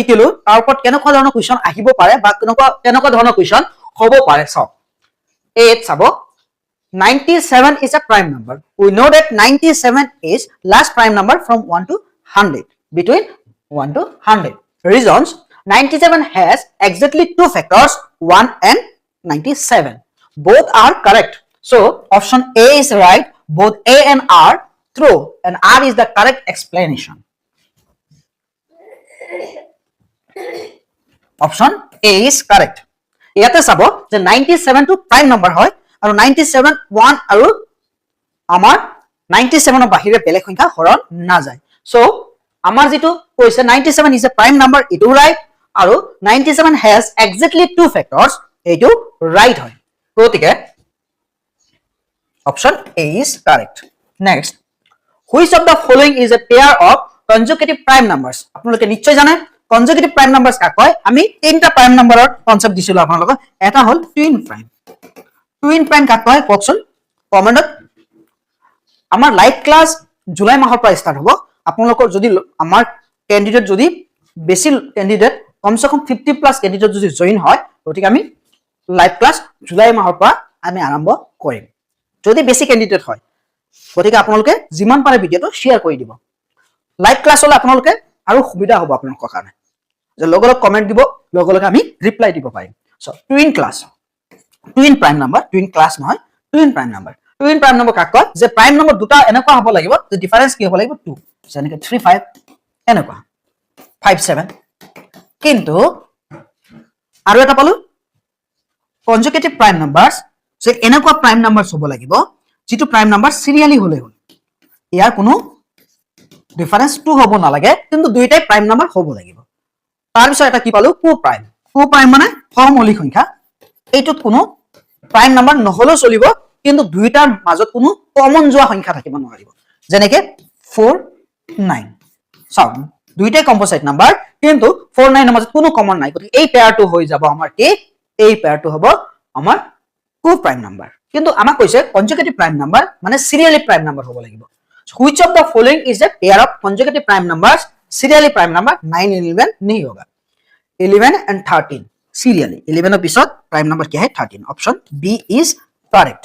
শিকিলো তাৰ ওপৰত কেনেকুৱা ধৰণৰ কোৱেশ্চন আহিব পাৰে বা কেনেকুৱা ধৰণৰ কোৱেশ্চন হ'ব পাৰে চাওক এত চাব 97 is a prime number. We know that 97 is last prime number from 1 to 100, between 1 to 100. Reasons: 97 has exactly two factors, 1 and 97. Both are correct. So option A is right. Both A and R true, and R is the correct explanation. Option A is correct. ইয়াতে চাব যে 97 টো prime number হয় আৰু 97 1 আৰু আমাৰ 97 ৰ বাহিৰে বেলেগ সংখ্যা হৰণ না যায় সো আমাৰ যেটো কৈছে 97 is a prime number ইটো ৰাইট আৰু 97 has exactly two factors এইটো ৰাইট হয় গতিকে option A is correct. Next, which of the following is a pair of consecutive prime numbers? আপোনালোকে নিশ্চয় জানে consecutive prime numbers কাক কয় আমি তিনটা prime numberৰ কনসেপ্ট দিছিলো আপোনালোকক এটা হল twin prime কাক কয় কোকচোন কমেন্টত আমাৰ লাইভ ক্লাস জুলাই মাহৰ পৰা স্টাৰ্ট হ'ব আপোনালোকৰ যদি আমাৰ ক্যান্ডিডেট যদি বেছি ক্যান্ডিডেট কমসে কম 50 প্লাস ক্যান্ডিডেট যদি জয়েন হয় গতিকে আমি লাইভ ক্লাস জুলাই মাহৰ পৰা আমি আৰম্ভ কৰিম যদি বেছি ক্যান্ডিডেট হয় গতিকে আপোনালোকে যিমান পাৰে ভিডিওটো শেয়াৰ কৰি দিব লাইভ ক্লাস হলে আপোনালোকে আৰু সুবিধা হ'ব আপোনালোকৰ কাৰণে যে লগলক কমেন্ট দিব লগলক আমি ৰিপ্লাই দিব পাৰিম so twin prime number twin class নহয় twin prime number কাক কয় যে prime number দুটা এনেকুৱা হ'ব লাগিব যে ডিফাৰেন্স কি হ'ব লাগিব 2 যেনেকৈ 3 5 এনেকুৱা 5 7 কিন্তু আৰু এটা পালো consecutive prime numbers যে এনেকুৱা prime numbers হ'ব লাগিব যেটো prime number serially হলে হ'ল ইয়াৰ কোনো ডিফাৰেন্স 2 হ'ব না লাগে কিন্তু দুইটাই prime number হ'ব লাগিব তাৰ পিছত এটা কি পালো co prime মানে ফৰ্মূলিক সংখ্যা এইটোত কোনো prime number নহলেও চলিব কিন্তু দুইটাৰ মাজত কোনো কমন যোৱা সংখ্যা থাকিব নোৱাৰিব যেনেকৈ 4 9 চাও দুইটাই কম্পোজিট নাম্বাৰ কিন্তু 4 9 ৰ মাজত কোনো কমন নাই গতিকে এই পেয়াৰটো হৈ যাব আমাৰ কি এই পেয়াৰটো হ'ব আমাৰ co prime number কিন্তু আমাক কৈছে consecutive prime number মানে serially prime number হ'ব লাগিব which of the following is a pair of consecutive prime numbers serially prime number 9 11 नहीं होगा 11 and 13 serially 11 ৰ পিছত prime number কি হয় 13 option B is correct